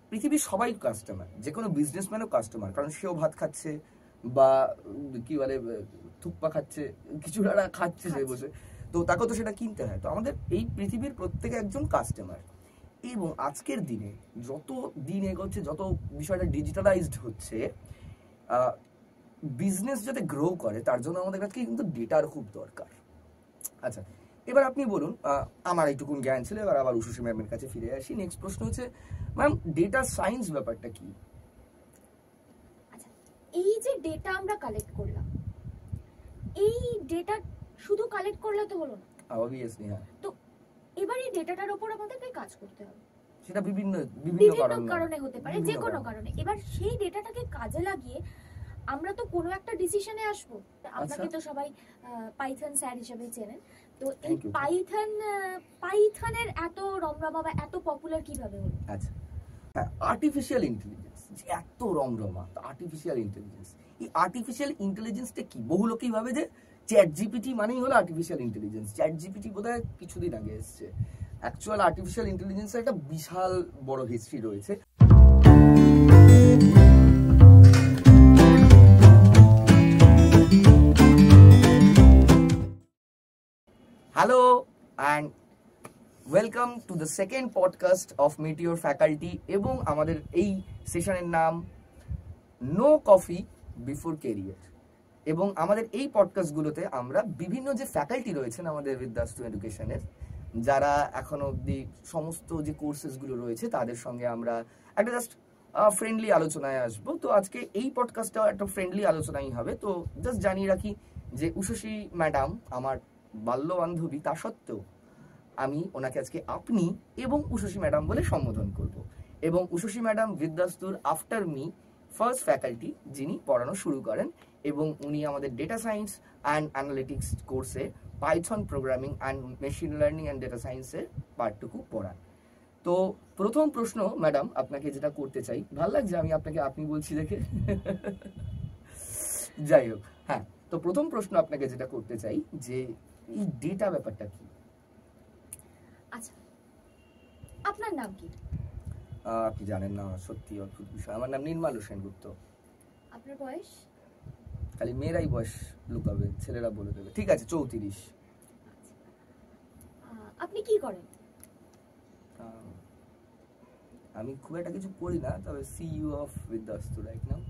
পৃথিবীর সবাই কাস্টমার, যে কোনো বিজনেসম্যানও কাস্টমার, কারণ সেও ভাত খাচ্ছে বা কি বলে থুপ্পা খাচ্ছে, কিছু একটা খাচ্ছে সে বসে, তো তাকেও তো সেটা কিনতে হয়। তো আমাদের এই পৃথিবীর প্রত্যেকে একজন কাস্টমার। এবং আজকের দিনে যত দিন এগোচ্ছে, যত বিষয়টা ডিজিটালাইজড হচ্ছে, বিজনেস যাতে গ্রো করে তার জন্য আমাদের কাছে কিন্তু ডেটার খুব দরকার। আচ্ছা, এবার আপনি বলুন, আমার এইটুকুন জ্ঞান ছিল, এবার আবার উষসী ম্যামের কাছে ফিরে আসি। নেক্সট প্রশ্ন হচ্ছে, ম্যাম ডেটা সায়েন্স ব্যাপারটা কি? আচ্ছা, এই যে ডেটা আমরা কালেক্ট করলাম, এই ডেটা শুধু কালেক্ট করলে তো হলো না, অবভিয়াসলি হ্যাঁ। তো এবার এই ডেটাটার উপর আমাদেরকে কাজ করতে হবে। সেটা বিভিন্ন কারণে হতে পারে, যে কোনো কারণে। এবার সেই ডেটাটাকে কাজে লাগিয়ে আমরা তো কোনো একটা ডিসিশনে আসবো। আপনাকে তো সবাই পাইথন স্যার হিসেবে চেনেন, তো এই পাইথনের এত রমরমা বা এত পপুলার কিভাবে হলো? আচ্ছা, আর্টিফিশিয়াল ইন্টেলিজেন্স যে এত রমরমা, আর্টিফিশিয়াল ইন্টেলিজেন্স, এই আর্টিফিশিয়াল ইন্টেলিজেন্সটা কি? বহু লোকই ভাবে যে চ্যাট জিপিটি মানেই হলো আর্টিফিশিয়াল ইন্টেলিজেন্স। চ্যাট জিপিটি বোধহয় কিছুদিন আগে এসছে। অ্যাকচুয়াল আর্টিফিশিয়াল ইন্টেলিজেন্সের একটা বিশাল বড় হিস্ট্রি রয়েছে। Hello and welcome to the second podcast of meteor faculty, এবং আমাদের এই সেশনের নাম নো কফি বিফোর কেরিয়ার। এবং আমাদের এই পডকাস্টগুলোতে আমরা বিভিন্ন যে ফ্যাকাল্টি রয়েছেন আমাদের বিদ্যাস্তু এডুকেশনের, যারা এখনো অবধি সমস্ত যে কোর্সেসগুলো রয়েছে তাদের সঙ্গে আমরা একটা জাস্ট ফ্রেন্ডলি আলোচনায় আসবো। তো আজকে এই পডকাস্টটাও একটা ফ্রেন্ডলি আলোচনাই হবে। তো জাস্ট জানিয়ে রাখি যে উষসী ম্যাডাম আমার বাল্য বান্ধবী, তা সত্ত্বেও আমি ওনাকে আজকে আপনি এবং উষসী ম্যাডাম বলে সম্বোধন করব। এবং উষসী ম্যাডাম বিদ্যাস্তুর আফটার মি ফার্স্ট ফ্যাকাল্টি যিনি পড়ানো শুরু করেন, এবং উনি আমাদের ডেটা সায়েন্স অ্যান্ড অ্যানালিটিক্স কোর্সে Python programming and machine learning and data সায়েন্সের পার্টটুকু পড়ান। তো প্রথম প্রশ্ন ম্যাডাম আপনাকে যেটা করতে চাই, ভালো লাগছে আমি আপনাকে আপনি বলছি দেখে, যাই হোক, হ্যাঁ, তো প্রথম প্রশ্ন আপনাকে যেটা করতে চাই যে এই ডেটা ব্যাপারটা কি? আচ্ছা, আপনার নাম কি? আপনি জানেন না, সত্যি অদ্ভুত বিষয়। আমার নাম নির্মল সেনগুপ্ত। আপনার বয়স? খালি মেয়েরাই বয়স লুকাবে, ছেলেরা বলে দেবে। ঠিক আছে, 34। আপনি কি করেন? আমি খুব একটা কিছু করি না, তবে সিইও অফ বিদ্যাস্তু রাইট নাও।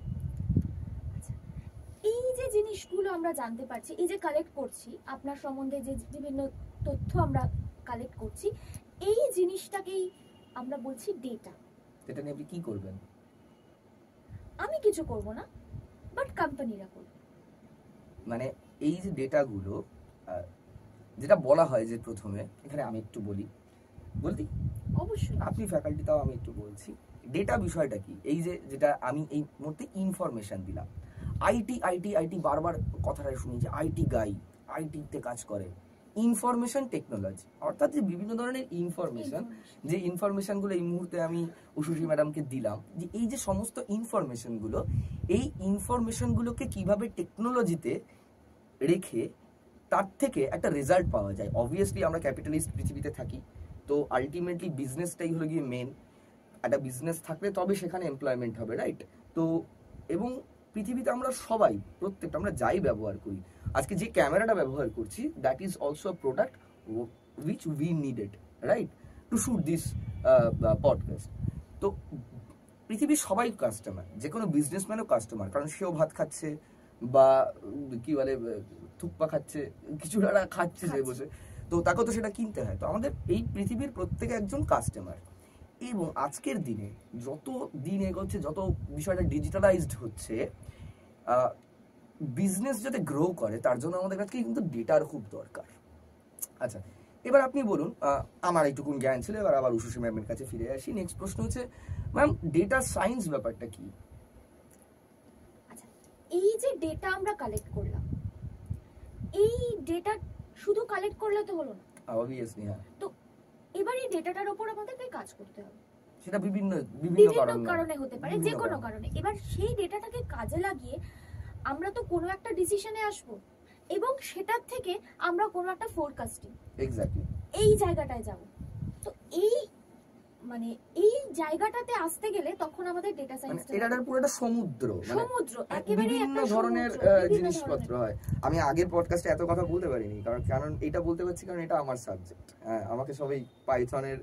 এই যে জিনিসগুলো আমরা জানতে পারছি, এই যে কালেক্ট করছি আপনার সম্বন্ধে, যে বিভিন্ন তথ্য আমরা কালেক্ট করছি, এই জিনিসটাকেই আমরা বলছি ডেটা। এটা নিয়ে আপনি কি করবেন? আমি কিছু করব না, বাট কোম্পানিরা করবে। মানে এই যে ডেটাগুলো, যেটা বলা হয় যে প্রথমে, এখানে আমি একটু বলি, অবশ্যই আপনি ফ্যাকাল্টি, তাও আমি একটু বলছি। ডেটা বিষয়টা কি? এই যে যেটা আমি এই মুহূর্তে ইনফরমেশন দিলাম, আইটি আইটি আইটি বারবার কথাটা শুনি যে আইটি গাই, আইটিতে কাজ করে। ইনফরমেশন টেকনোলজি, অর্থাৎ যে বিভিন্ন ধরনের ইনফরমেশন, যে ইনফরমেশনগুলো এই মুহূর্তে আমি উষসী ম্যাডামকে দিলাম, যে এই যে সমস্ত ইনফরমেশনগুলো, এই ইনফরমেশনগুলোকে কিভাবে টেকনোলজিতে রেখে তার থেকে একটা রেজাল্ট পাওয়া যায়। অবভিয়াসলি আমরা ক্যাপিটালিস্ট পৃথিবীতে থাকি, তো আলটিমেটলি বিজনেসটাই হলো গিয়ে মেন। একটা বিজনেস থাকলে তবে সেখানে এমপ্লয়মেন্ট হবে, রাইট? তো এবং পৃথিবীতে আমরা সবাই, প্রত্যেকটা আমরা যাই ব্যবহার করি, আজকে যে ক্যামেরাটা ব্যবহার করছি, that is also a product which we needed, right, to shoot this podcast. তো পৃথিবীর সবাই কাস্টমার, যে কোনো বিজনেসম্যানও কাস্টমার, কারণ সেও ভাত খাচ্ছে বা কি বলে থুপ্পা খাচ্ছে, কিছু একটা খাচ্ছে সে বসে, তো তাকেও তো সেটা কিনতে হয়। তো আমাদের এই পৃথিবীর প্রত্যেকে একজন কাস্টমার। এবং আজকের দিনে যত দিন এগোচ্ছে, যত বিষয়টা ডিজিটালাইজড হচ্ছে, বিজনেস যাতে গ্রো করে তার জন্য আমাদের কাছে কিন্তু ডেটার খুব দরকার। আচ্ছা, এবার আপনি বলুন, আমার এইটুকুন জ্ঞান ছিল, এবার আবার উষসী ম্যামের কাছে ফিরে আসি। নেক্সট প্রশ্ন হচ্ছে, ম্যাম ডেটা সায়েন্স ব্যাপারটা কি? আচ্ছা, এই যে ডেটা আমরা কালেক্ট করলাম, এই ডেটা শুধু কালেক্ট করলে তো হলো না, অবভিয়াসলি হ্যাঁ, তো এবার এই ডেটাটার উপর আমাদেরকে কাজ করতে হবে। সেটা বিভিন্ন কারণে হতে পারে, যে কোনো কারণে। এবার সেই ডেটাটাকে কাজে লাগিয়ে আমরা তো কোনো একটা ডিসিশনে আসবো, এবং সেটার থেকে আমরা কোনো একটা ফোরকাস্টিং, এক্স্যাক্টলি এই জায়গাটায় যাব। তো এই মানে এই জায়গাটাতে আসতে গেলে তখন আমাদের ডেটা সায়েন্স এটা পুরো একটা সমুদ্র, সমুদ্র একেবারে বিভিন্ন ধরনের জিনিসপত্র হয়। আমি আগের পডকাস্টে এত কথা বলতে পারিনি কারণ এটা বলতে পারছি কারণ এটা আমার সাবজেক্ট। আমাকে সবাই পাইথনের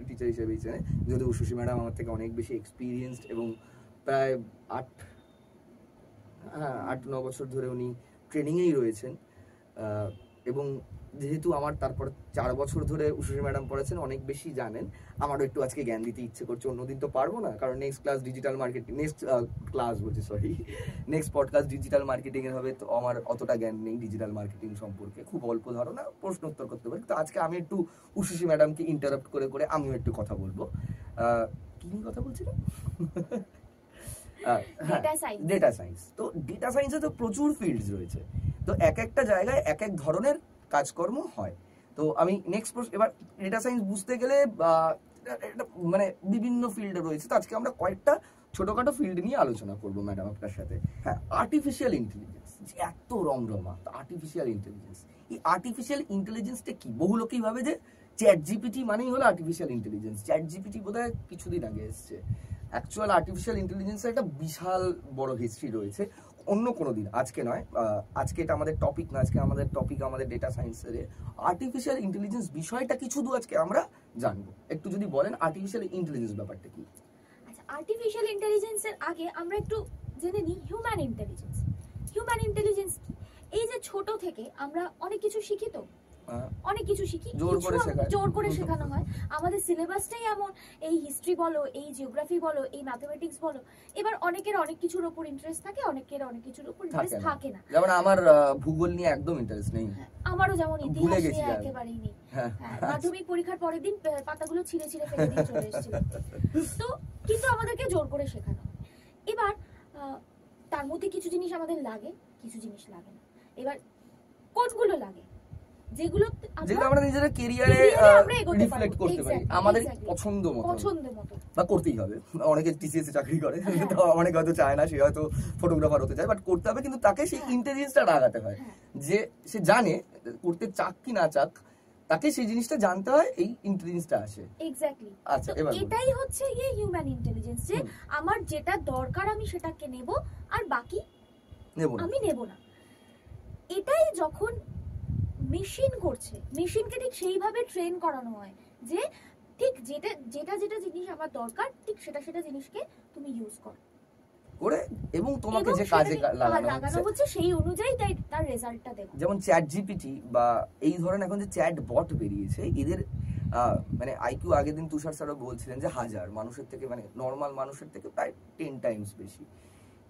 টিচার হিসেবেই চেনে, যদিও উশুশী ম্যাডাম আমার থেকে অনেক বেশি এক্সপিরিয়েন্সড এবং প্রায় 8-9 বছর ধরে উনি ট্রেনিংয়েই রয়েছেন। এবং যেহেতু আমার তারপর 4 বছর ধরে উশুশী ম্যাডাম পড়াচ্ছেন, অনেক বেশি জানেন। আমারও একটু আজকে জ্ঞান দিতে ইচ্ছে করছে, অন্যদিন তো পারবো না কারণ নেক্সট পডকাস্ট ডিজিটাল মার্কেটিং এর হবে। তো আমার অতটা জ্ঞান নেই ডিজিটাল মার্কেটিং সম্পর্কে, খুব অল্প ধারণা, প্রশ্ন উত্তর করতে পারি। তো আজকে আমি একটু উশুশী ম্যাডামকে ইন্টারাপ্ট করে আমিও একটু কথা বলবো। কি নিয়ে কথা বলছিলাম? Data science. তো ডেটা সায়েন্সে তো প্রচুর ফিল্ডস রয়েছে, তো এক একটা জায়গায় এক এক ধরনের কাজকর্ম হয়। তো আমি নেক্সট এবার ডেটা সায়েন্স বুঝতে গেলে মানে বিভিন্ন ফিল্ডে রয়েছে। তো আজকে আমরা কয়েকটা ছোটখাটো ফিল্ড নিয়ে আলোচনা করবো ম্যাডাম আপনার সাথে। হ্যাঁ, আর্টিফিশিয়াল ইন্টেলিজেন্স যে এত রমরমা, আর্টিফিশিয়াল ইন্টেলিজেন্স, এই আর্টিফিশিয়াল ইন্টেলিজেন্সটা কি? বহু লোকেই ভাবে যে চ্যাট জিপিটি মানেই হলো আর্টিফিশিয়াল ইন্টেলিজেন্স। চ্যাট জিপিটি বোধহয় কিছুদিন আগে এসছে। অ্যাকচুয়াল আর্টিফিশিয়াল ইন্টেলিজেন্সের একটা বিশাল বড় হিস্ট্রি রয়েছে, অন্য কোনো দিন, আজকে নয়। আজকে এটা আমাদের টপিক না, আজকে আমাদের টপিক আমাদের ডেটা সায়েন্সের আর্টিফিশিয়াল ইন্টেলিজেন্স বিষয়টা কি শুধু আজকে আমরা জানবো। একটু যদি বলেন আর্টিফিশিয়াল ইন্টেলিজেন্স ব্যাপারটা কি? আচ্ছা, আর্টিফিশিয়াল ইন্টেলিজেন্সের আগে আমরা একটু জেনে নিই হিউম্যান ইন্টেলিজেন্স। হিউম্যান ইন্টেলিজেন্স এই যে ছোট থেকে আমরা অনেক কিছু শিখি, তো অনেক কিছু শিখি, জোর করে শেখানো হয়। আমাদের সিলেবাসটাই এমন, এই হিস্ট্রি বলো, এই জিওগ্রাফি বলো, এই ম্যাথমেটিক্স বলো। এবার অনেকের অনেক কিছুর উপর ইন্টারেস্ট থাকে, অনেকের অনেক কিছুর উপর ইন্টারেস্ট থাকে না। যেমন আমার ভূগোল নিয়ে একদম ইন্টারেস্ট নেই, আমারও যেমন ইতিহাস নিয়ে একেবারেই নেই। মাধ্যমিক পরীক্ষার পরের দিন পাতাগুলো ছিঁড়ে ফেলে দিয়ে চলে এসেছিল। তো কিন্তু আমাদেরকে জোর করে শেখানো হয়। এবার তার মধ্যে কিছু জিনিস আমাদের লাগে, কিছু জিনিস লাগে না। এবার কোনগুলো লাগে? যেগুলো আমরা নিজেদের ক্যারিয়ারে রিফ্লেক্ট করতে পারি, আমাদের পছন্দ মতো বা করতেই হবে। অনেকে টিসিএস এ চাকরি করে, তো অনেকে হয়তো চায় না, সে হয়তো ফটোগ্রাফার হতে চায়, বাট করতে হবে। কিন্তু তাকে সেই ইন্টেলিজেন্সটা লাগাতে হয়, যে সে জানে করতে চাক কি না চাক, তাকে সেই জিনিসটা জানতে হয়, এই ইন্টেলিজেন্সটা আসে। এক্স্যাক্টলি। আচ্ছা, এবার এটাই হচ্ছে এই হিউম্যান ইন্টেলিজেন্স, যে আমার যেটা দরকার আমি সেটাকে নেব, আর বাকি আমি নেব না। এটাই যখন মেশিন করছে, মেশিনকে ঠিক সেইভাবে ট্রেন করানো হয় যে ঠিক যেটা জিনিস আমার দরকার, ঠিক সেটা জিনিসকে তুমি ইউজ করো করে, এবং তোমাকে যে কাজে লাগানো হচ্ছে সেই অনুযায়ী তার রেজাল্টটা দেবে। যেমন চ্যাট জিপিটি বা এই ধরনের এখন যে চ্যাট বট বেরিয়েছে, এদের মানে আইকিউ আগের দিন তুষার স্যারও বলছিলেন যে মানুষের থেকে, মানে নর্মাল মানুষের থেকে প্রায় 10 টাইমস বেশি।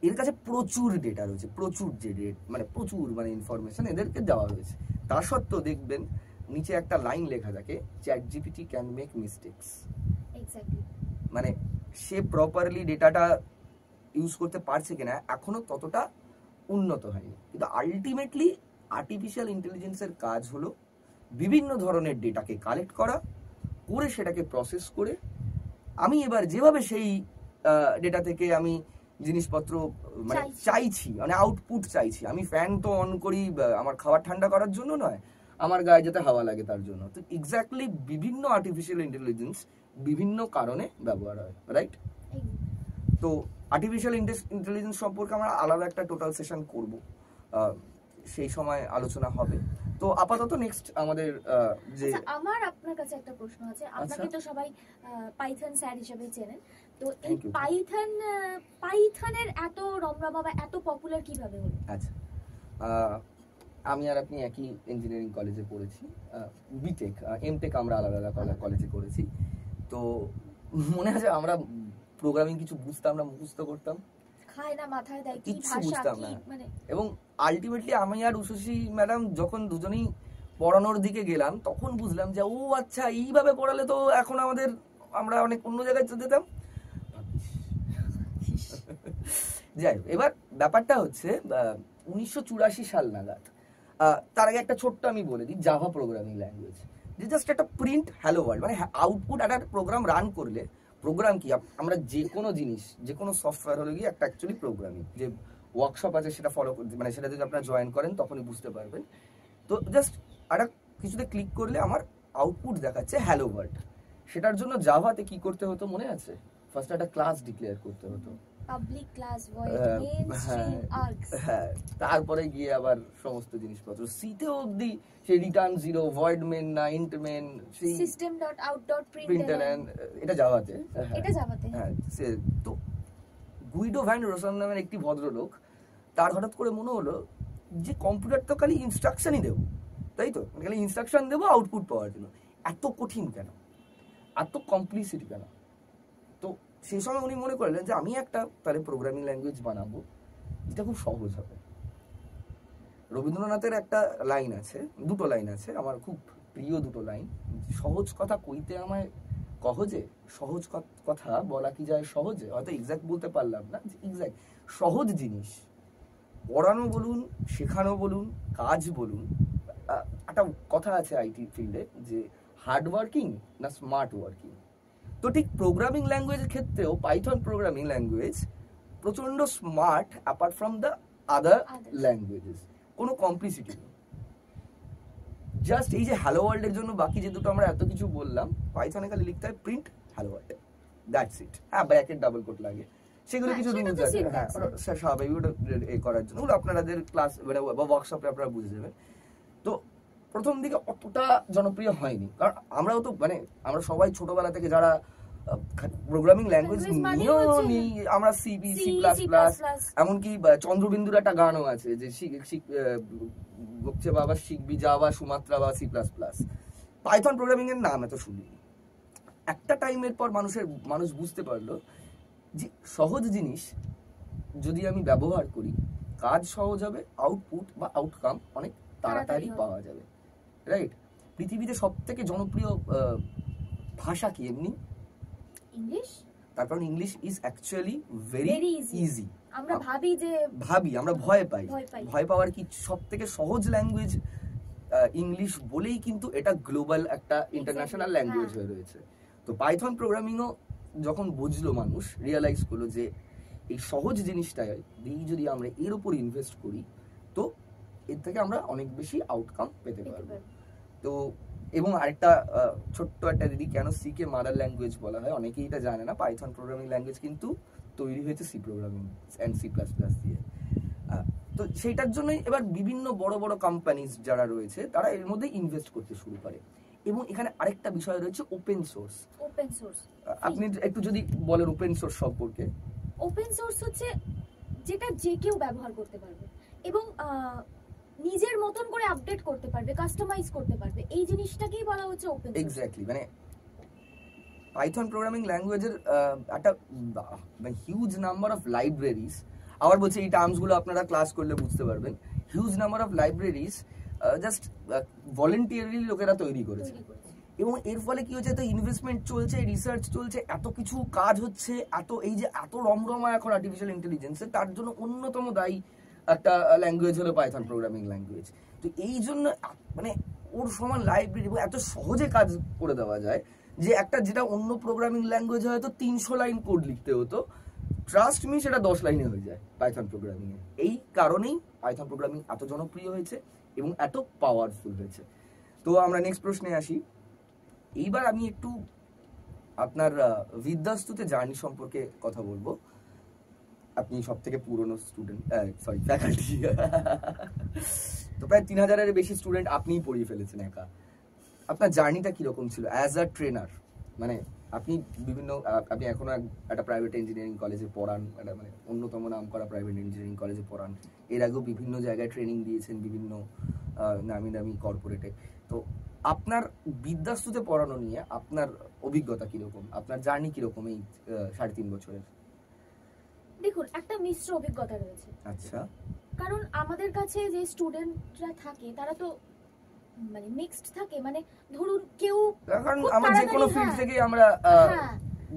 এর কাছে প্রচুর ডেটা রয়েছে, প্রচুর ইনফরমেশন এদেরকে দেওয়া হয়েছে। তা সত্ত্বেও দেখবেন নিচে একটা লাইন লেখা থাকে, chat GPT can make mistakes. Exactly. মানে সে প্রপারলি ডেটাটা ইউজ করতে পারছে কিনা এখনো ততটা উন্নত হয়নি। কিন্তু আলটিমেটলি আর্টিফিশিয়াল ইন্টেলিজেন্সের কাজ হলো বিভিন্ন ধরনের ডেটাকে কালেক্ট করা, করে সেটাকে প্রসেস করে আমি এবার যেভাবে সেই ডেটা থেকে আমি জিনিসপত্র মানে চাইছি, মানে আউটপুট চাইছি। আমি ফ্যান তো অন করি আমার খাবার ঠান্ডা করার জন্য নয়, আমার গায়ে যাতে হাওয়া লাগে তার জন্য। তো এক্স্যাক্টলি বিভিন্ন আর্টিফিশিয়াল ইন্টেলিজেন্স বিভিন্ন কারণে ব্যবহার হয়, রাইট? তো আর্টিফিশিয়াল ইন্টেলিজেন্স সম্পর্কে আমরা আলাদা একটা টোটাল সেশন করব, সেই সময় আলোচনা হবে। তো আপাতত নেক্সট আমাদের যে আমার আপনার কাছে একটা প্রশ্ন আছে। আপনাকে তো সবাই পাইথন স্যার হিসেবে চেনেন, তো এই পাইথনের এত রমরমা বা এত পপুলার কিভাবে হলো? আচ্ছা, আমি আর আপনি একই ইঞ্জিনিয়ারিং কলেজে পড়েছি, বিটেক এমটেক আমরা আলাদা আলাদা কলেজে করেছি। তো মনে আছে আমরা প্রোগ্রামিং কিছু বুঝতাম না, মুখস্থ করতাম, খায় না মাথায় দেয়, কি ভাষা বুঝতাম না। মানে এবং আলটিমেটলি আমি আর উশুশী ম্যাডাম যখন দুজনেই পড়ানোর দিকে গেলাম, তখন বুঝলাম যে ও আচ্ছা, এইভাবে পড়ালে তো এখন আমরা অনেক অন্য জায়গায় যেতাম। যাই হোক, এবার ব্যাপারটা হচ্ছে 1984 সাল নাগাদ, তার আগে একটা ছোট্ট আমি বলে দিই, জাভা প্রোগ্রামিং ল্যাঙ্গুয়েজ, যে জাস্ট একটা প্রিন্ট হ্যালো ওয়ার্ল্ড, মানে আউটপুট একটা প্রোগ্রাম রান করলে, প্রোগ্রাম কি আমরা যে কোনো জিনিস, যে কোনো সফটওয়্যার হলে গিয়ে একটা অ্যাকচুয়ালি প্রোগ্রামিং যে ওয়ার্কশপ আছে সেটা ফলো করতে, মানে সেটা যদি আপনারা জয়েন করেন তখনই বুঝতে পারবেন। তো জাস্ট একটা কিছুতে ক্লিক করলে আমার আউটপুট দেখাচ্ছে হ্যালো ওয়ার্ল্ড। সেটার জন্য জাভাতে কি করতে হতো মনে আছে? ফার্স্ট একটা ক্লাস ডিক্লেয়ার করতে হতো, public class void main stream args, হ্যাঁ, তারপরে গিয়ে আবার সমস্ত জিনিসপত্র সিতে অবধি সেই রিটার্ন জিরো, ভয়েড মেন না ইন্ট মেন, সেই system dot out dot println, এটা জাভাতে, এটা জাভাতে। হ্যাঁ। তো গুইডো ভ্যান রোসান নামের একটি ভদ্রলোক, তার হঠাৎ করে মনে হলো যে কম্পিউটার তো খালি ইনস্ট্রাকশনই দেবো, তাই তো, খালি ইনস্ট্রাকশন দেবো আউটপুট পাওয়ার জন্য, এত কঠিন কেন, এত কমপ্লিসিটি কেন? তো সেই সময় উনি মনে করলেন যে আমি একটা তাহলে প্রোগ্রামিং ল্যাঙ্গুয়েজ বানাবো যেটা খুব সহজ হবে। রবীন্দ্রনাথের একটা লাইন আছে, দুটো লাইন আছে আমার খুব প্রিয় দুটো লাইন, সহজ কথা কইতে আমায় কহজে, সহজ কথা বলা কি যায় সহজে, হয়তো এক্সাক্ট বলতে পারলাম না, এক্সাক্ট সহজ জিনিস পড়ানো বলুন, শেখানো বলুন, কাজ বলুন। একটা কথা আছে আইটি ফিল্ডে যে হার্ড ওয়ার্কিং না স্মার্ট ওয়ার্কিং। তো ঠিক প্রোগ্রামিং ল্যাঙ্গুয়েজের ক্ষেত্রেও পাইথন প্রোগ্রামিং ল্যাঙ্গুয়েজ প্রচন্ড smart apart from the other languages, কোনো কমপ্লিসিটি নেই। জাস্ট এই যে হ্যালো ওয়ার্ল্ডের জন্য বাকি যে দুটো আমরা এত কিছু বললাম, পাইথনে খালি লিখতে হয় print hello world, that's it. হ্যাঁ, ব্র্যাকেট ডাবল কোট লাগে, সেগুলো কিছু রুলস আছে, হ্যাঁ স্বাভাবিক, ওটা করার জন্য ওগুলো আপনাদের ক্লাস মানে ওয়ার্কশপে আপনারা বুঝে যাবেন। তো প্রথম দিকে অতটা জনপ্রিয় হয়নি, কারণ আমরাও তো মানে আমরা সবাই ছোটবেলা থেকে যারা প্রোগ্রামিং ল্যাঙ্গুয়েজ নিয়েও নি, আমরা সি প্লাস প্লাস, এমনকি চন্দ্রবিন্দুর একটা গানও আছে যে বাবা শিখবি যাওয়া সুমাত্রা বা C plus plus. Python programming এর নাম এত শুনিনি। একটা টাইমের পর মানুষ বুঝতে পারলো যে সহজ জিনিস যদি আমি ব্যবহার করি, কাজ সহজ হবে, আউটপুট বা আউটকাম অনেক তাড়াতাড়ি পাওয়া যাবে, রাইট? পৃথিবীতে সব থেকে জনপ্রিয় ভাষা কি এমনি? ইংলিশ। তার কারণ English is actually very easy. আমরা আমরা ভয় পাই, ভয় পাওয়ার কি সব থেকে সহজ ল্যাঙ্গুয়েজ ইংলিশ বলেই কিন্তু এটা গ্লোবাল একটা ইন্টারন্যাশনাল ল্যাঙ্গুয়েজ হয়ে রয়েছে। তো পাইথন প্রোগ্রামিংও যখন বুঝলো মানুষ, রিয়েলাইজ করলো যে এই সহজ জিনিসটাই যদি আমরা এর উপর ইনভেস্ট করি তো এর থেকে আমরা অনেক বেশি আউটকাম পেতে পারবো। তো এবং আরেকটা ছোট্ট একটা দিদি, কেন সি কে মাদার ল্যাঙ্গুয়েজ বলা হয় অনেকেই এটা জানে না। পাইথন প্রোগ্রামিং ল্যাঙ্গুয়েজ কিন্তু তৈরি হয়েছে C programming and C plus plus দিয়ে। তো সেইটার জন্যই এবার বিভিন্ন বড় বড় কোম্পানিজ যারা রয়েছে তারা এর মধ্যে ইনভেস্ট করতে শুরু করে। এবং এখানে আরেকটা বিষয় রয়েছে ওপেন সোর্স। আপনি একটু যদি বলেন ওপেন সোর্স সম্পর্কে। ওপেন সোর্স হচ্ছে যেটা যে কেউ ব্যবহার করতে পারবে এবং নিজের মতন করে আপডেট করতে পারবে, কাস্টমাইজ করতে পারবে, এই জিনিসটাকেই বলা হচ্ছে ওপেন সোর্স। এক্স্যাক্টলি, মানে পাইথন প্রোগ্রামিং ল্যাঙ্গুয়েজের একটা হিউজ নাম্বার অফ লাইব্রেরিজ, আবার বলছি এই টার্মসগুলো আপনারা ক্লাস করলে বুঝতে পারবেন, huge number of libraries just voluntarily লোকেরা তৈরি করেছে। এবং এর ফলে কি হচ্ছে, এত ইনভেস্টমেন্ট চলছে, রিসার্চ চলছে, এত কিছু কাজ হচ্ছে, এত রমরমা এখন আর্টিফিশিয়াল ইন্টেলিজেন্সের, তার জন্য অন্যতম দায়ী একটা ল্যাঙ্গুয়েজ হলো পাইথন প্রোগ্রামিং ল্যাঙ্গুয়েজ। তো এই জন্য মানে ওর সমান লাইব্রেরি এত সহজে কাজ করে দেওয়া যায় যে যেটা অন্য প্রোগ্রামিং ল্যাঙ্গুয়েজ হয়তো 300 লাইন কোড লিখতে হতো, ট্রাস্ট মি সেটা 10 লাইনে হয়ে যায় পাইথন প্রোগ্রামিং এ। এই কারণেই পাইথন প্রোগ্রামিং এত জনপ্রিয় হয়েছে এবং এত পাওয়ারফুল হয়েছে। তো আমরা নেক্সট প্রশ্নে আসি। এইবার আমি একটু আপনার বিদ্যাস্তুতে জার্নি সম্পর্কে কথা বলবো। আপনি সব থেকে পুরনো স্টুডেন্ট, সরি ফ্যাকাল্টি। তো প্রায় 3000-এর বেশি স্টুডেন্ট আপনিই পড়িয়ে ফেলেছেন একা। আপনার জার্নিটা কিরকম ছিল অ্যাজ আ ট্রেনার? মানে আপনি আপনি এখনো একটা প্রাইভেট ইঞ্জিনিয়ারিং কলেজে পড়ান, মানে অন্যতম নাম করা প্রাইভেট ইঞ্জিনিয়ারিং কলেজে পড়ান, এর আগেও বিভিন্ন জায়গায় ট্রেনিং দিয়েছেন, বিভিন্ন নামি দামি কর্পোরেটে। তো আপনার বিদ্যাস্তুতে পড়ানো নিয়ে আপনার অভিজ্ঞতা কিরকম, আপনার জার্নি কিরকম এই 3.5 বছরের? দেখুন, একটা মিশ্র অভিজ্ঞতা রয়েছে। আচ্ছা। কারণ আমাদের কাছে যে স্টুডেন্টরা থাকে তারা তো মানে মিক্সড থাকে, মানে ধরুন কেউ, কারণ আমরা যে কোনো ফিল্ড থেকে আমরা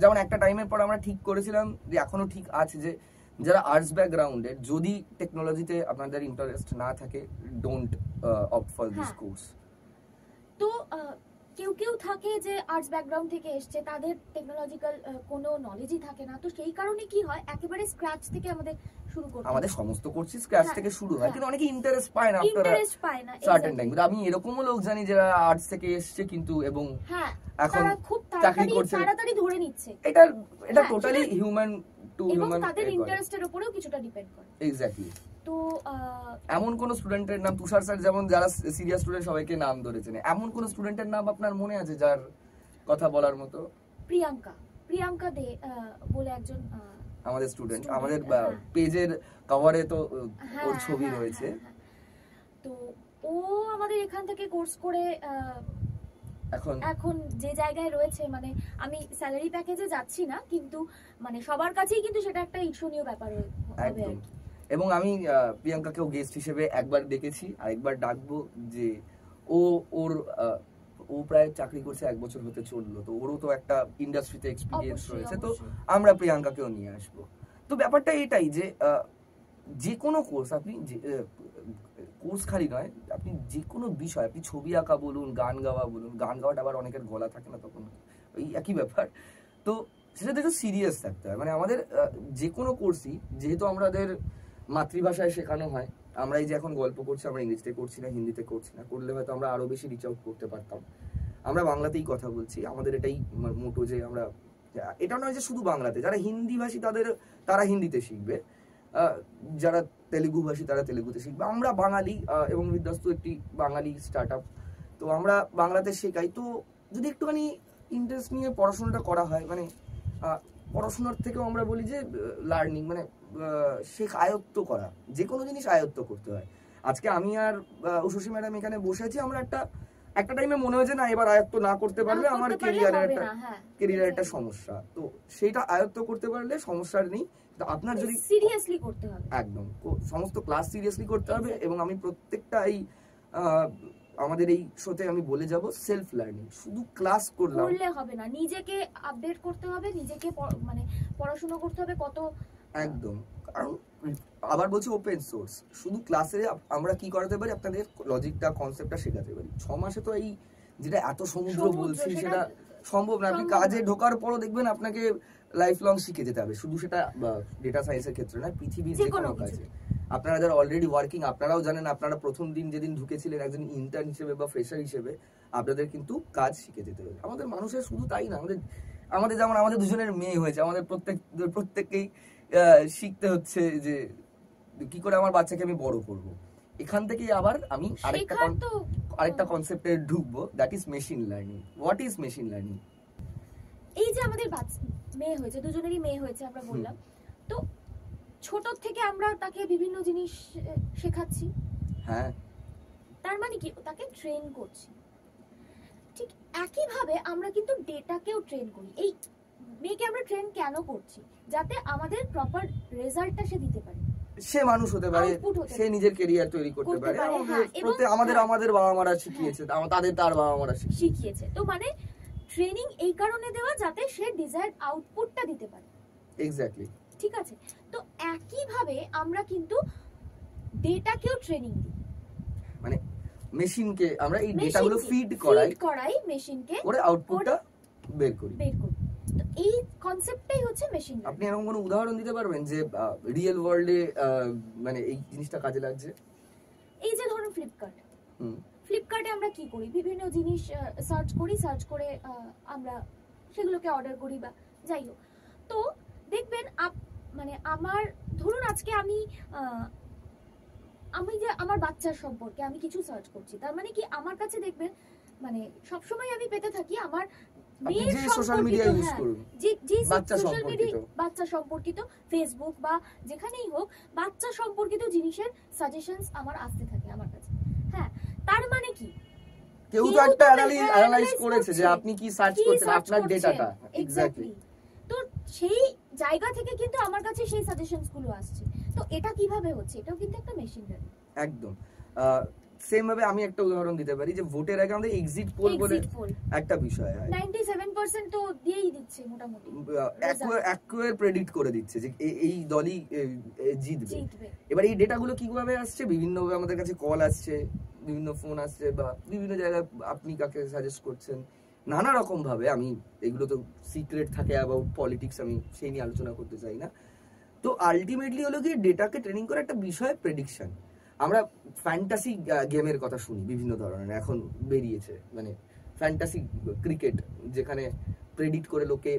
যেমন একটা টাইমের পর আমরা ঠিক করেছিলাম যে এখনো ঠিক আছে যে যারা আর্টস ব্যাকগ্রাউন্ডের, যদি টেকনোলজিতে আপনাদের ইন্টারেস্ট না থাকে, don't opt for this course. তো কেউ কেউ থাকে যে আর্টস ব্যাকগ্রাউন্ড থেকে এসছে, তাদের টেকনোলজিক্যাল কোনো নলেজই থাকে না, তো সেই কারণে কি হয় একেবারে স্ক্র্যাচ থেকে আমাদের শুরু করতে হয়। আমাদের সমস্ত কোর্স স্ক্র্যাচ থেকে শুরু হয়, কিন্তু অনেকে ইন্টারেস্ট পায় না আফটার সার্টেন টাইম। আমি এরকমও লোক জানি যারা আর্টস থেকে এসছে কিন্তু এবং এখন চাকরি করছে, তাড়াতাড়ি ধরে নিচ্ছে। এটা টোটালি হিউম্যান টু হিউম্যান, তাদের ইন্টারেস্টের উপরেও কিছুটা ডিপেন্ড করে। এক্স্যাক্টলি। তো এমন কোন স্টুডেন্টের নাম, তুষার স্যার যেমন যারা সিরিয়াস স্টুডেন্ট সবাইকে নাম ধরেছেন, এমন কোন স্টুডেন্টের নাম আপনার মনে আছে যার কথা বলার মতো? প্রিয়াঙ্কা দে বলে একজন আমাদের স্টুডেন্ট, আমাদের পেজের কভারে তো ওর ছবি রয়েছে। তো ও আমাদের এখান থেকে কোর্স করে এখন যে জায়গায় রয়েছে, মানে আমি স্যালারি প্যাকেজে যাচ্ছি না, কিন্তু মানে সবার কাছেই কিন্তু সেটা একটা ঈর্ষণীয় ব্যাপার হবে। এবং আমি প্রিয়াঙ্কাকেও গেস্ট হিসেবে একবার ডেকেছি, আরেকবার ডাকবো। যে ও প্রায় চাকরি করছে 1 বছর হতে চললো, তো ওরও তো একটা ইন্ডাস্ট্রিতে এক্সপিরিয়েন্স রয়েছে, তো আমরা প্রিয়াঙ্কাকেও নিয়ে আসবো। তো ব্যাপারটা এটাই যে যে কোনো কোর্স, আপনি কোর্স খালি নয়, আপনি যে কোনো বিষয়, আপনি ছবি আঁকা বলুন, গান গাওয়া বলুন, গান গাওয়াটা আবার অনেকের গলা থাকে না, তখন ওই একই ব্যাপার, তো সেটাতে একটু সিরিয়াস থাকতে হয়। মানে আমাদের যে কোনো কোর্সই যেহেতু আমাদের মাতৃভাষায় শেখানো হয়, আমরা এই যে এখন গল্প করছি, আমরা ইংরেজিতে করছি না, হিন্দিতে করছি না, করলে হয়তো আমরা আরো বেশি রিচ আউট করতে পারতাম। আমরা বাংলাতেই কথা বলছি, আমাদের এটাই মোটো যে আমরা, এটা নয় যে শুধু বাংলাতে, যারা হিন্দি ভাষী তারা হিন্দিতে শিখবে, যারা তেলেগু ভাষী তারা তেলেগুতে শিখবে। আমরা বাঙালি এবং বিদ্যাস্তু একটি বাঙালি স্টার্ট আপ, তো আমরা বাংলাতে শেখাই। তো যদি একটুখানি ইন্টারেস্ট নিয়ে পড়াশোনাটা করা হয়, মানে পড়াশোনার থেকেও আমরা বলি যে লার্নিং, মানে আয়ত্ত করা, যে কোনো জিনিস আয়ত্ত করতে হয়। আজকে আমি আর উষসী ম্যাডাম এখানে বসে আছি, আমরা একটা টাইমে মনে হয়েছে না এবার আয়ত্ত না করতে পারলে আমার কেরিয়ারের একটা সমস্যা, তো সেটা আয়ত্ত করতে পারলে সমস্যার নেই। আপনার যদি সিরিয়াসলি করতে হবে, একদম সমস্ত ক্লাস সিরিয়াসলি করতে হবে। এবং আমি প্রত্যেকটা আমাদের এই শোতে আমি বলে যাব, সেলফ লার্নিং, শুধু ক্লাস করলে হবে না, নিজেকে আপডেট করতে হবে, নিজেকে মানে পড়াশোনা করতে হবে কত, একদম। কারণ আবার বলছি ওপেন সোর্স, শুধু ক্লাসে আমরা কি করাতে পারি, আপনাদের লজিকটা কনসেপ্টটা শেখাতে পারি। 6 মাসে তো এই যেটা এত সমুদ্র বলছি সেটা সম্ভব না। আপনি কাজে ঢোকার পরও দেখবেন আপনাকে লাইফ লং শিখে যেতে হবে, শুধু সেটা ডেটা সায়েন্সের ক্ষেত্রে না, পৃথিবীর যে কোনো কাজে। আপনারা যারা অলরেডি ওয়ার্কিং, আপনারাও জানেন, আপনারা প্রথম দিন যেদিন ঢুকেছিলেন একজন ইন্টার্ন হিসেবে বা ফ্রেশার হিসেবে, আপনাদের কিন্তু কাজ শিখে যেতে হবে। আমাদের মানুষের শুধু তাই না, আমাদের যেমন আমাদের দুজনের মেয়ে হয়েছে, আমাদের প্রত্যেককেই শিখতে হচ্ছে যে কি করে আমার বাচ্চাকে আমি বড় করব। এখান থেকে আবার আমি আরেকটা কনসেপ্টে ঢুকবো, that is machine learning. What is machine learning? এই যে আমাদের মেয়ে হয়েছে, দুজনেরই মেয়ে হয়েছে, আমরা বললাম, তো ছোট থেকে আমরা তাকে বিভিন্ন জিনিস শেখাচ্ছি, হ্যাঁ, তার মানে কি তাকে ট্রেন করছি। ঠিক একইভাবে আমরা কিন্তু ডেটাকেও ট্রেন করি। এই মেয়েকে আমরা ট্রেন কেন করছি? যাতে আমাদের প্রপার রেজাল্টটা সে দিতে পারে, সে মানুষ হতে পারে, সে নিজের ক্যারিয়ার তৈরি করতে পারে। আমাদের বাবা মারা শিখিয়েছে, তার বাবা মারা শিখিয়েছে। তো মানে ট্রেনিং এই কারণে দেওয়া যাতে সে ডিজায়ার্ড আউটপুটটা দিতে পারে। এক্স্যাক্টলি, ঠিক আছে। তো একই ভাবে আমরা কিন্তু ডেটাকেও ট্রেনিং দিই, মানে মেশিনকে আমরা এই ডেটাগুলো ফিড করাই মেশিনকে, করে আউটপুটটা বের করি। তো এই কনসেপ্টটাই হচ্ছে মেশিন লার্নিং। আপনি এরকম কোনো উদাহরণ দিতে পারবেন যে রিয়েল ওয়ার্ল্ডে মানে এই জিনিসটা কাজে লাগছে? এই যে ধরুন ফ্লিপকার্টে আমরা কি করি, বিভিন্ন জিনিস সার্চ করে আমরা সেগুলোকে অর্ডার করি বা যাই হোক। তো দেখবেন মানে আমার ধরুন আজকে আমি যে আমার বাচ্চার সম্পর্কে আমি কিছু সার্চ করছি, তার মানে কি আমার কাছে দেখবেন মানে সবসময় আমি পেতে থাকি আমার বাচ্চা সম্পর্কিত ফেসবুক বা যেখানেই হোক বাচ্চা সম্পর্কিত জিনিসের সাজেশনস আমার আসতে থাকে আমার কাছে। হ্যাঁ, তার মানে কি কেউ তো একটা অ্যানালাইজ করেছে যে আপনি কি সার্চ করছেন, আপনার ডেটাটা। এক্স্যাক্টলি। তো সেই জায়গা থেকে কিন্তু আমার কাছে সেই সাজেশনস গুলো আসছে। তো এটা কিভাবে হচ্ছে? এটাও কিন্তু একটা মেশিন লার্নিং। একদম সেম ভাবে আমি একটা উদাহরণ দিতে পারি যে ভোটের আগে আমাদের এক্সিট পোল বলে একটা বিষয় হয়, 97% তো দিয়েই দিচ্ছে মোটামুটি, অ্যাকুয়ার প্রেডিক্ট করে দিচ্ছে যে এই দলই জিতবে। এবার এই ডেটাগুলো কিভাবে আসছে? বিভিন্নভাবে আমাদের কাছে কল আসছে, বিভিন্ন ফোন আসছে বা বিভিন্ন জায়গায় আপনি কাকে সাজেস্ট করছেন, নানা রকম ভাবে। আমি এগুলো তো সিক্রেট থাকে অ্যাবাউট পলিটিক্স, আমি সেই নিয়ে আলোচনা করতে চাই না। তো আলটিমেটলি হলো কি ডেটাকে ট্রেনিং করা একটা বিষয় প্রেডিকশন। আমরা ফ্যান্টাসি গেমের কথা শুনি বিভিন্ন ধরনের, এখন বেরিয়েছে মানে ফ্যান্টাসি ক্রিকেট, যেখানে প্রেডিক্ট করে লোকে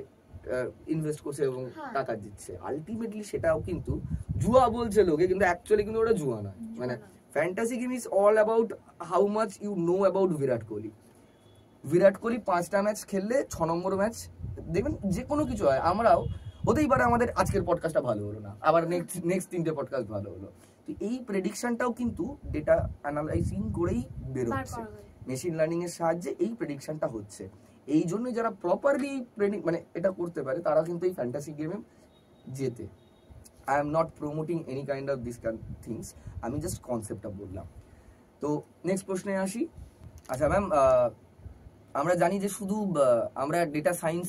ইনভেস্ট করছে এবং টাকা দিচ্ছে। আলটিমেটলি সেটাও কিন্তু জুয়া বলছে লোকে, কিন্তু অ্যাকচুয়ালি কিন্তু ওটা জুয়া নয়। মানে fantasy game is all about how much you know about Virat Kohli. Virat Kohli 5টা ম্যাচ খেললে 6 নম্বর ম্যাচ দেখবেন যে কোনো কিছু হয়। আমরাও হতেই পারে আমাদের আজকের পডকাস্টটা ভালো হলো না, আবার নেক্সট 3টে পডকাস্ট ভালো হলো। তো এই প্রেডিকশনটাও কিন্তু ডেটা অ্যানালাইজিং করেই বেরোচ্ছে, মেশিন লার্নিং এর সাহায্যে এই প্রেডিকশনটা হচ্ছে। এই জন্য যারা প্রপারলি মানে এটা করতে পারে তারা কিন্তু এই ফ্যান্টাসি গেমে জেতে। I am not promoting any kind of this things, আমি জাস্ট কনসেপ্টটা বললাম। তো নেক্সট প্রশ্নে আসি। আচ্ছা ম্যাম, আমরা জানি যে শুধু আমরা ডেটা সায়েন্স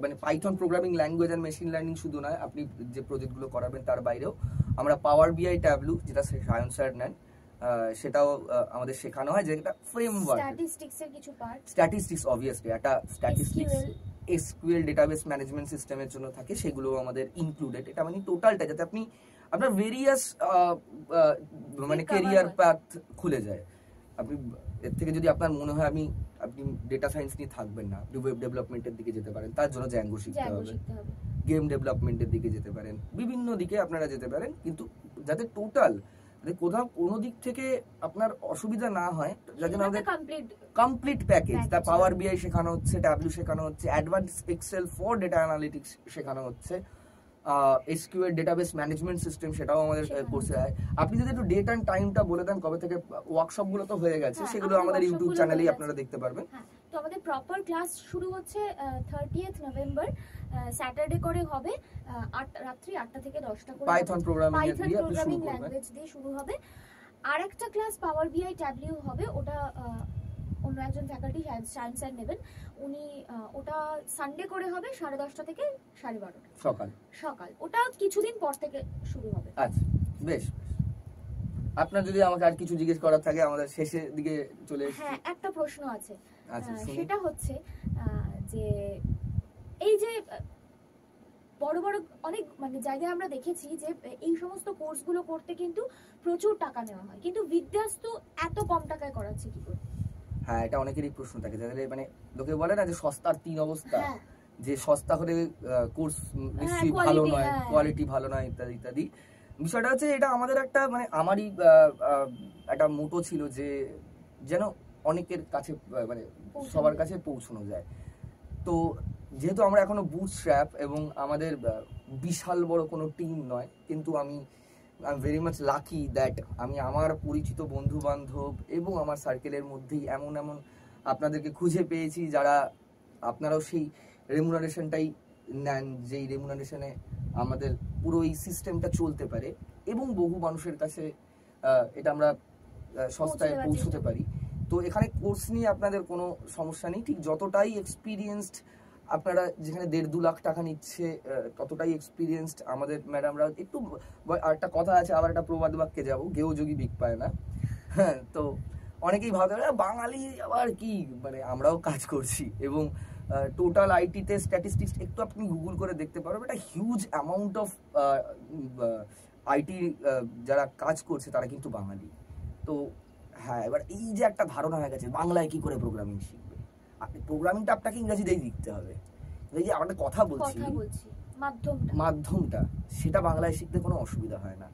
মানে পাইথন প্রোগ্রামিং ল্যাঙ্গুয়েজ আর মেশিন লার্নিং শুধু নয়, আপনি যে প্রজেক্টগুলো করাবেন তার বাইরেও আমরা পাওয়ার বিআই, ট্যাবলু যেটা সায়েন্স স্যার নেন, সেটাও আমাদের শেখানো হয়, যে একটা ফ্রেমওয়ার্ক, স্ট্যাটিস্টিক্সের কিছু পার্ট, স্ট্যাটিস্টিক্স অবভিয়াসলি একটা স্ট্যাটিস্টিক্স এসকিউএল ডেটাবেস ম্যানেজমেন্ট সিস্টেমের জন্য থাকে, সেগুলো আমাদের ইনক্লুডেড। এটা মানে টোটালটা যাতে আপনি আপনার ভেরিয়াস মানে ক্যারিয়ার পাথ খুলে যায়। আপনি এর থেকে যদি আপনার মনে হয় আপনি ডেটা সায়েন্স নিয়ে থাকবেন না, আপনি ওয়েব ডেভেলপমেন্টের দিকে যেতে পারেন, তার জন্য জ্যাঙ্গো শিখতে হবে, গেম ডেভেলপমেন্টের দিকে যেতে পারেন, বিভিন্ন দিকে আপনারা যেতে পারেন, কিন্তু যাতে টোটাল কোথাও কোনো দিক থেকে আপনার অসুবিধা না হয়, যার জন্য আমাদের কমপ্লিট প্যাকেজ। তা পাওয়ার বিআই শেখানো হচ্ছে, ট্যাবলু শেখানো হচ্ছে, advance Excel for data analytics শেখানো হচ্ছে, এসকিউএল ডেটাবেস ম্যানেজমেন্ট সিস্টেম সেটাও আমাদের কোর্সে হয়। আপনি যদি একটু ডেট অ্যান্ড টাইমটা বলে দেন কবে থেকে ওয়ার্কশপ গুলো তো হয়ে গেছে, সেগুলো আমাদের ইউটিউব চ্যানেলেই আপনারা দেখতে পারবেন। তো আমাদের প্রপার ক্লাস শুরু হচ্ছে 30th নভেম্বর, স্যাটারডে করে হবে, রাত্রি 8টা থেকে 10টা করে পাইথন প্রোগ্রামিং ল্যাঙ্গুয়েজ দিয়ে শুরু হবে। আর একটা ক্লাস পাওয়ার বিআই ট্যাবলু হবে, ওটা অন্য একজন ফ্যাকাল্টি সায়েন্স স্যার নেবেন, উনি ওটা সানডে করে হবে 10:30 থেকে 12:30 সকাল। ওটা কিছুদিন পর থেকে শুরু হবে। আচ্ছা বেশ। আপনার যদি আমাকে আর কিছু জিজ্ঞেস করার থাকে আমাদের শেষের দিকে চলে এসেছি। হ্যাঁ, একটা প্রশ্ন আছে। আচ্ছা, সেটা হচ্ছে যে এই যে বড় বড় অনেক মানে জায়গায় আমরা দেখেছি যে এই সমস্ত কোর্সগুলো করতে কিন্তু প্রচুর টাকা নেওয়া হয়, কিন্তু বিদ্যাস্তু এত কম টাকায় করাচ্ছে কি করে? হ্যাঁ, এটা অনেকেরই প্রশ্ন থাকে, যাদের মানে লোকে বলে না যে সস্তার 3 অবস্থা, যে সস্তা হলে কোর্স নিশ্চয়ই ভালো নয়, কোয়ালিটি ভালো নয়, ইত্যাদি ইত্যাদি। বিষয়টা হচ্ছে এটা আমাদের একটা মানে আমারই একটা মোটো ছিল যে যেন অনেকের কাছে মানে সবার কাছে পৌঁছানো যায়। তো যেহেতু আমরা এখনো বুটস্ট্র্যাপ এবং আমাদের বিশাল বড় কোনো টিম নয়, কিন্তু আমি ভেরি মাচ লাকি দ্যাট আমি আমার পরিচিত বন্ধু বান্ধব এবং আমার সার্কেলের মধ্যেই এমন আপনাদেরকে খুঁজে পেয়েছি, যারা আপনারাও সেই রেমুনারেশনটাই নেন, যেই রেমুনারেশনে আমাদের পুরো এই সিস্টেমটা চলতে পারে এবং বহু মানুষের কাছে এটা আমরা সস্তায় পৌঁছতে পারি। তো এখানে কোর্স নিয়ে আপনাদের কোনো সমস্যা নেই, ঠিক যতটাই এক্সপিরিয়েন্সড আপনারা, যেখানে 1.5-2 লাখ টাকা নিচ্ছে ততটাই এক্সপিরিয়েন্সড আমাদের ম্যাডামরা। একটু একটা কথা আছে, আবার একটা প্রবাদ বাক্যে যাবো, গেও যোগী বিক পায় না। হ্যাঁ, তো অনেকেই ভাবতে পারে বাঙালি আবার কি, মানে আমরাও কাজ করছি এবং টোটাল আইটিতে স্ট্যাটিস্টিক্স একটু আপনি গুগল করে দেখতে পারবেন, একটা হিউজ অ্যামাউন্ট অফ আইটি যারা কাজ করছে তারা কিন্তু বাঙালি। তো হ্যাঁ, এবার এই যে একটা ধারণা হয়ে গেছে বাংলায় কি করে প্রোগ্রামিং শিখবে, আপনি প্রোগ্রামিংটা আপনাকে ইংরেজিতেই শিখতে হবে। এই যে আমরা কথা বলছি মাধ্যমটা, সেটা বাংলায় শিখতে কোনো অসুবিধা হয় না।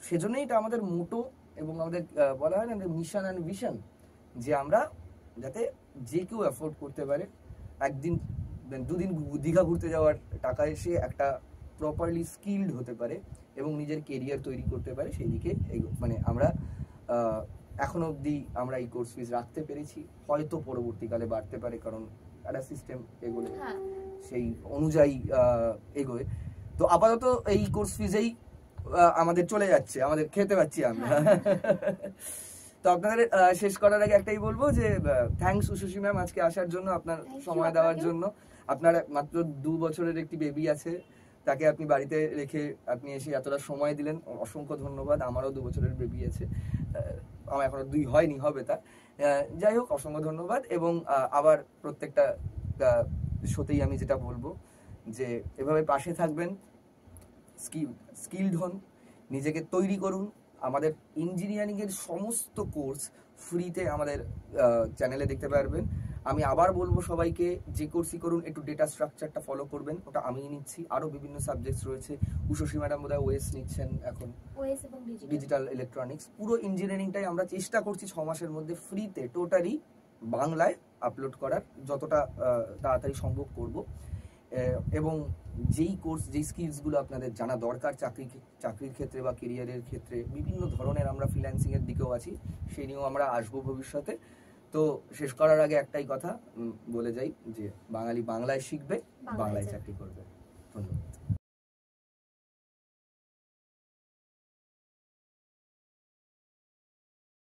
সেজন্যই এটা আমাদের মোটো এবং আমাদের বলা হয় না মিশন অ্যান্ড ভিশন, যে আমরা যাতে যে কেউ অ্যাফোর্ড করতে পারে, একদিন 2 দিন দীঘা ঘুরতে যাওয়ার টাকা এসে একটা প্রপারলি স্কিলড হতে পারে এবং নিজের কেরিয়ার তৈরি করতে পারে, সেই দিকে মানে আমরা এখনো অবধি আমরা এই কোর্স ফিজ রাখতে পেরেছি, হয়তো পরবর্তীকালে বাড়তে পারে, কারণ একটা সিস্টেম এগোলে সেই অনুযায়ী এগোয়। তো আপাতত এই কোর্স ফিজেই আমাদের চলে যাচ্ছে, আমাদের খেতে পাচ্ছি আমরা। তো আপনাদের শেষ করার আগে একটাই বলবো যে থ্যাঙ্কস উষসী ম্যাম আজকে আসার জন্য, আপনার সময় দেওয়ার জন্য। আপনার মাত্র 2 বছরের একটি বেবি আছে, তাকে আপনি বাড়িতে রেখে আপনি এসে এতটা সময় দিলেন, অসংখ্য ধন্যবাদ। আমারও 2 বছরের বেবি আছে। আমার এখনো 2 হয়নি, হবে তা। যাই হোক, অসংখ্য ধন্যবাদ। এবং আবার প্রত্যেকটা শোতেই আমি যেটা বলবো যে এভাবে পাশে থাকবেন, স্কিলড হন, নিজেকে তৈরি করুন। আমাদের ইঞ্জিনিয়ারিংয়ের সমস্ত কোর্স ফ্রিতে আমাদের চ্যানেলে দেখতে পারবেন। আমি আবার বলবো সবাইকে, যে কোর্সই করুন একটু ডেটা স্ট্রাকচারটা ফলো করবেন, ওটা আমিই নিচ্ছি। আরও বিভিন্ন সাবজেক্টস রয়েছে, উষসী ম্যাডাম বোধহয় ওএস নিচ্ছেন এখন, ওএস এবং ডিজিটাল ইলেকট্রনিক্স। পুরো ইঞ্জিনিয়ারিংটাই আমরা চেষ্টা করছি 6 মাসের মধ্যে ফ্রিতে টোটালি বাংলায় আপলোড করার, যতটা তাড়াতাড়ি সম্ভব করব। এবং যেই কোর্স, যেই স্কিলসগুলো আপনাদের জানা দরকার চাকরির ক্ষেত্রে বা কেরিয়ারের ক্ষেত্রে, বিভিন্ন ধরনের আমরা ফ্রিল্যান্সিংয়ের দিকেও আছি, সেই নিয়েও আমরা আসবো ভবিষ্যতে। তো শেষ করার আগে একটাই কথা বলে যাই যে বাঙালি বাংলায় শিখবে, বাংলায় চাকরি করবে। ধন্যবাদ।